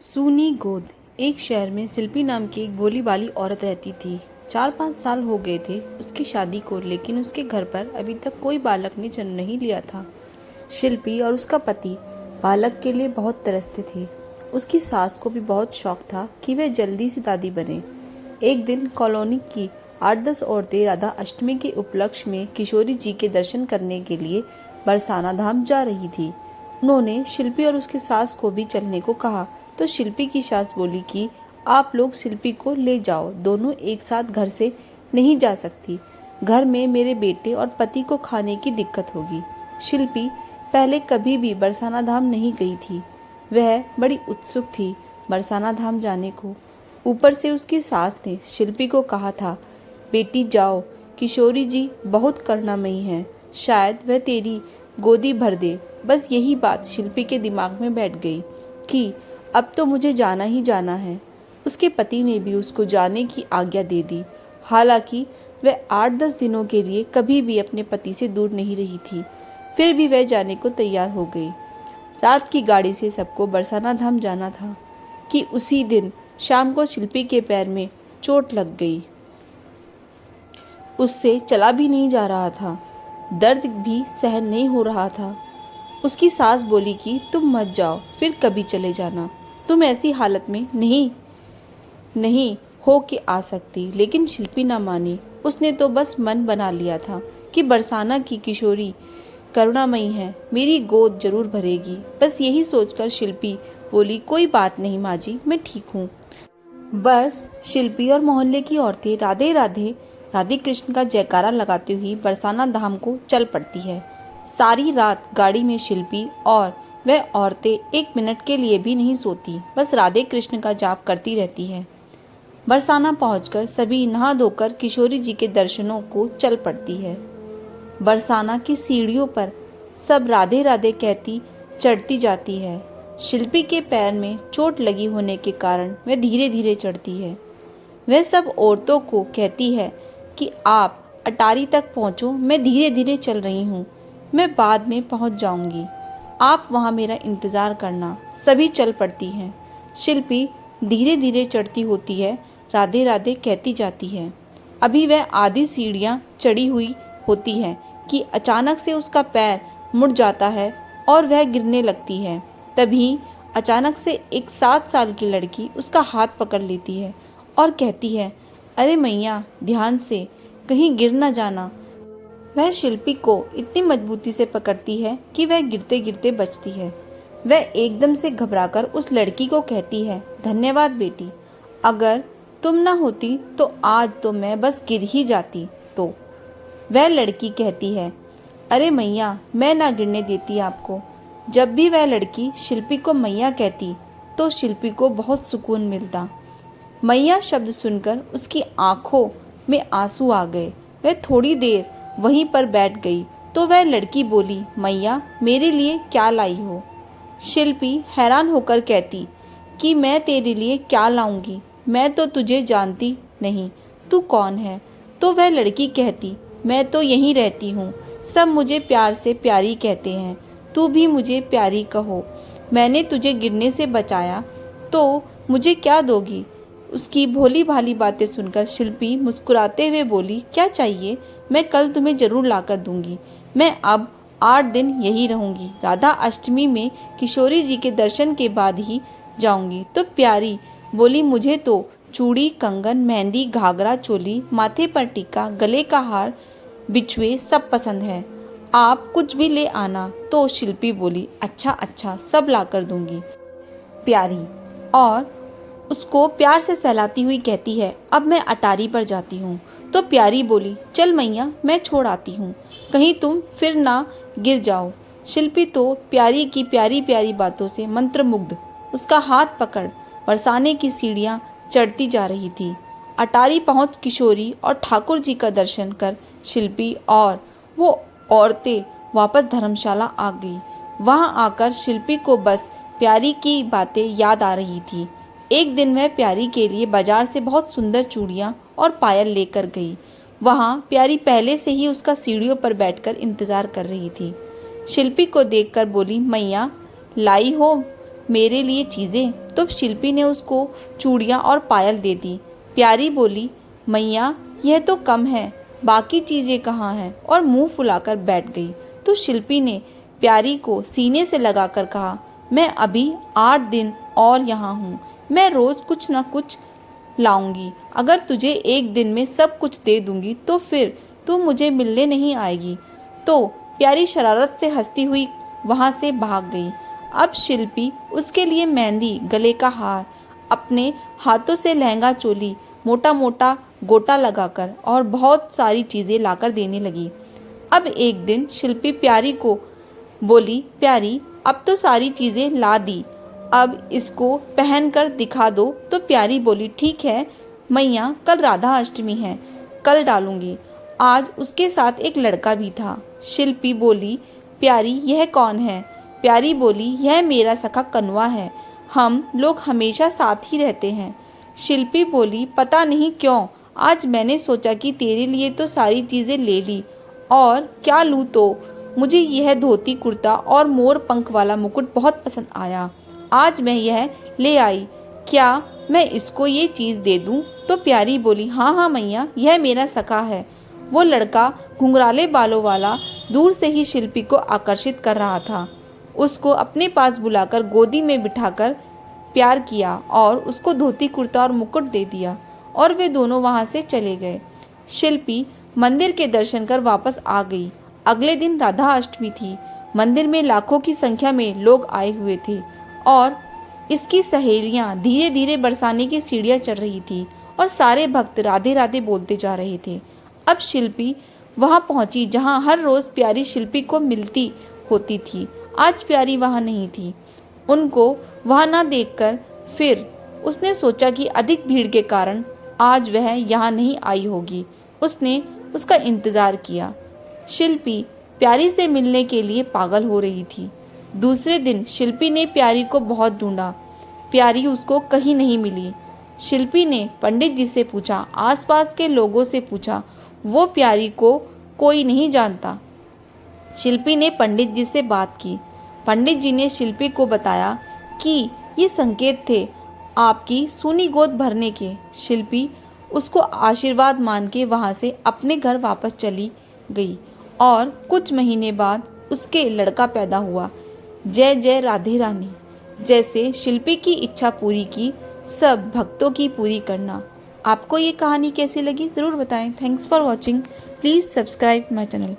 सूनी गोद। एक शहर में शिल्पी नाम की एक भोली भाली औरत रहती थी। 4-5 साल हो गए थे उसकी शादी को, लेकिन उसके घर पर अभी तक कोई बालक ने जन्म नहीं लिया था। शिल्पी और उसका पति बालक के लिए बहुत तरसते थे। उसकी सास को भी बहुत शौक था कि वह जल्दी से दादी बने। एक दिन कॉलोनी की 8-10 औरतें राधा अष्टमी के उपलक्ष्य में किशोरी जी के दर्शन करने के लिए बरसाना धाम जा रही थी। उन्होंने शिल्पी और उसकी सास को भी चलने को कहा, तो शिल्पी की सास बोली कि आप लोग शिल्पी को ले जाओ, दोनों एक साथ घर से नहीं जा सकती। घर में मेरे बेटे और पति को खाने की दिक्कत होगी। शिल्पी पहले कभी भी बरसाना धाम नहीं गई थी। वह बड़ी उत्सुक थी बरसाना धाम जाने को। ऊपर से उसकी सास ने शिल्पी को कहा था, बेटी जाओ, किशोरी जी बहुत करुणामयी हैं, शायद वह तेरी गोदी भर दे। बस यही बात शिल्पी के दिमाग में बैठ गई कि अब तो मुझे जाना ही जाना है। उसके पति ने भी उसको जाने की आज्ञा दे दी। हालांकि वह 8-10 दिनों के लिए कभी भी अपने पति से दूर नहीं रही थी, फिर भी वह जाने को तैयार हो गई। रात की गाड़ी से सबको बरसाना धाम जाना था कि उसी दिन शाम को शिल्पी के पैर में चोट लग गई। उससे चला भी नहीं जा रहा था, दर्द भी सहन नहीं हो रहा था। उसकी सास बोली कि तुम मत जाओ, फिर कभी चले जाना, तुम ऐसी हालत में नहीं हो के आ सकती। लेकिन शिल्पी ना मानी। उसने तो बस मन बना लिया था कि बरसाना की किशोरी करुणामयी है, मेरी गोद जरूर भरेगी। बस यही सोचकर शिल्पी बोली, कोई बात नहीं माँ जी, मैं ठीक हूँ। बस शिल्पी और मोहल्ले की औरतें राधे राधे राधे कृष्ण का जयकारा लगाती हुई बरसाना धाम को चल पड़ती है। सारी रात गाड़ी में शिल्पी और वह औरतें एक मिनट के लिए भी नहीं सोती, बस राधे कृष्ण का जाप करती रहती है। बरसाना पहुंचकर सभी नहा धोकर किशोरी जी के दर्शनों को चल पड़ती है। बरसाना की सीढ़ियों पर सब राधे राधे कहती चढ़ती जाती है। शिल्पी के पैर में चोट लगी होने के कारण वह धीरे धीरे चढ़ती है। वह सब औरतों को कहती है कि आप अटारी तक पहुंचो, मैं धीरे धीरे चल रही हूँ, मैं बाद में पहुंच जाऊंगी, आप वहाँ मेरा इंतज़ार करना। सभी चल पड़ती हैं। शिल्पी धीरे धीरे चढ़ती होती है, राधे राधे कहती जाती है। अभी वह आधी सीढ़ियाँ चढ़ी हुई होती है कि अचानक से उसका पैर मुड़ जाता है और वह गिरने लगती है। तभी अचानक से एक 7 साल की लड़की उसका हाथ पकड़ लेती है और कहती है, अरे मैया ध्यान से, कहीं गिर ना जाना। वह शिल्पी को इतनी मजबूती से पकड़ती है कि वह गिरते गिरते बचती है। वह एकदम से घबराकर उस लड़की को कहती है, धन्यवाद बेटी, अगर तुम ना होती तो आज तो मैं बस गिर ही जाती। तो वह लड़की कहती है, अरे मैया मैं ना गिरने देती आपको। जब भी वह लड़की शिल्पी को मैया कहती तो शिल्पी को बहुत सुकून मिलता। मैया शब्द सुनकर उसकी आंखों में आंसू आ गए। वह थोड़ी देर वहीं पर बैठ गई तो वह लड़की बोली, मैया मेरे लिए क्या लाई हो? शिल्पी हैरान होकर कहती कि मैं तेरे लिए क्या लाऊंगी, मैं तो तुझे जानती नहीं, तू कौन है? तो वह लड़की कहती, मैं तो यहीं रहती हूँ, सब मुझे प्यार से प्यारी कहते हैं, तू भी मुझे प्यारी कहो। मैंने तुझे गिरने से बचाया तो मुझे क्या दोगी? उसकी भोली भाली बातें सुनकर शिल्पी मुस्कुराते हुए बोली, क्या चाहिए, मैं कल तुम्हें जरूर लाकर दूंगी। मैं अब 8 दिन यही रहूंगी। राधा अष्टमी में किशोरी जी के दर्शन के बाद ही जाऊंगी। तो प्यारी बोली, मुझे तो चूड़ी, कंगन, मेहंदी, घाघरा, चोली, माथे पर टीका, गले का हार, बिछुए सब पसंद है, आप कुछ भी ले आना। तो शिल्पी बोली, अच्छा अच्छा, सब लाकर दूंगी। प्यारी और उसको प्यार से सहलाती हुई कहती है, अब मैं अटारी पर जाती हूँ। तो प्यारी बोली, चल मैया मैं छोड़ आती हूँ, कहीं तुम फिर ना गिर जाओ। शिल्पी तो प्यारी की प्यारी प्यारी बातों से मंत्रमुग्ध उसका हाथ पकड़ बरसाने की सीढ़ियाँ चढ़ती जा रही थी। अटारी पहुँच किशोरी और ठाकुर जी का दर्शन कर शिल्पी और वो औरतें वापस धर्मशाला आ गई। वहाँ आकर शिल्पी को बस प्यारी की बातें याद आ रही थी। एक दिन वह प्यारी के लिए बाजार से बहुत सुंदर चूड़ियाँ और पायल लेकर गई। वहाँ प्यारी पहले से ही उसका सीढ़ियों पर बैठकर इंतजार कर रही थी। शिल्पी को देखकर बोली, मैया लाई हो मेरे लिए चीज़ें। तो शिल्पी ने उसको चूड़ियाँ और पायल दे दी। प्यारी बोली, मैया यह तो कम है, बाकी चीज़ें कहाँ हैं, और मुंह फुलाकर बैठ गई। तो शिल्पी ने प्यारी को सीने से लगाकर कहा, मैं अभी 8 दिन और यहाँ हूँ, मैं रोज़ कुछ न कुछ लाऊंगी। अगर तुझे एक दिन में सब कुछ दे दूंगी तो फिर तू मुझे मिलने नहीं आएगी। तो प्यारी शरारत से हंसती हुई वहाँ से भाग गई। अब शिल्पी उसके लिए मेहंदी, गले का हार, अपने हाथों से लहंगा चोली, मोटा मोटा गोटा लगाकर और बहुत सारी चीज़ें लाकर देने लगी। अब एक दिन शिल्पी प्यारी को बोली, प्यारी अब तो सारी चीज़ें ला दी, अब इसको पहन कर दिखा दो। तो प्यारी बोली, ठीक है मैया, कल राधा अष्टमी है, कल डालूंगी। आज उसके साथ एक लड़का भी था। शिल्पी बोली, प्यारी यह कौन है? प्यारी बोली, यह मेरा सखा कन्वा है, हम लोग हमेशा साथ ही रहते हैं। शिल्पी बोली, पता नहीं क्यों आज मैंने सोचा कि तेरे लिए तो सारी चीज़ें ले ली, और क्या लूँ तो मुझे यह धोती कुर्ता और मोर पंख वाला मुकुट बहुत पसंद आया, आज मैं यह ले आई, क्या मैं इसको ये चीज़ दे दूँ? तो प्यारी बोली, हाँ हाँ मैया, यह मेरा सखा है। वो लड़का घुंघराले बालों वाला दूर से ही शिल्पी को आकर्षित कर रहा था। उसको अपने पास बुलाकर गोदी में बिठाकर प्यार किया और उसको धोती कुर्ता और मुकुट दे दिया, और वे दोनों वहाँ से चले गए। शिल्पी मंदिर के दर्शन कर वापस आ गई। अगले दिन राधा अष्टमी थी। मंदिर में लाखों की संख्या में लोग आए हुए थे और इसकी सहेलियां धीरे धीरे बरसाने की सीढ़ियां चढ़ रही थी और सारे भक्त राधे राधे बोलते जा रहे थे। अब शिल्पी वहां पहुंची जहां हर रोज प्यारी शिल्पी को मिलती होती थी। आज प्यारी वहां नहीं थी। उनको वहां ना देखकर फिर उसने सोचा कि अधिक भीड़ के कारण आज वह यहाँ नहीं आई होगी। उसने उसका इंतज़ार किया। शिल्पी प्यारी से मिलने के लिए पागल हो रही थी। दूसरे दिन शिल्पी ने प्यारी को बहुत ढूंढा। प्यारी उसको कहीं नहीं मिली। शिल्पी ने पंडित जी से पूछा, आसपास के लोगों से पूछा, वो प्यारी को कोई नहीं जानता। शिल्पी ने पंडित जी से बात की। पंडित जी ने शिल्पी को बताया कि ये संकेत थे आपकी सूनी गोद भरने के। शिल्पी उसको आशीर्वाद मान के वहाँ से अपने घर वापस चली गई और कुछ महीने बाद उसके लड़का पैदा हुआ। जय जय राधे रानी। जैसे शिल्पी की इच्छा पूरी की, सब भक्तों की पूरी करना। आपको ये कहानी कैसी लगी ज़रूर बताएं। Thanks for watching. Please subscribe my channel.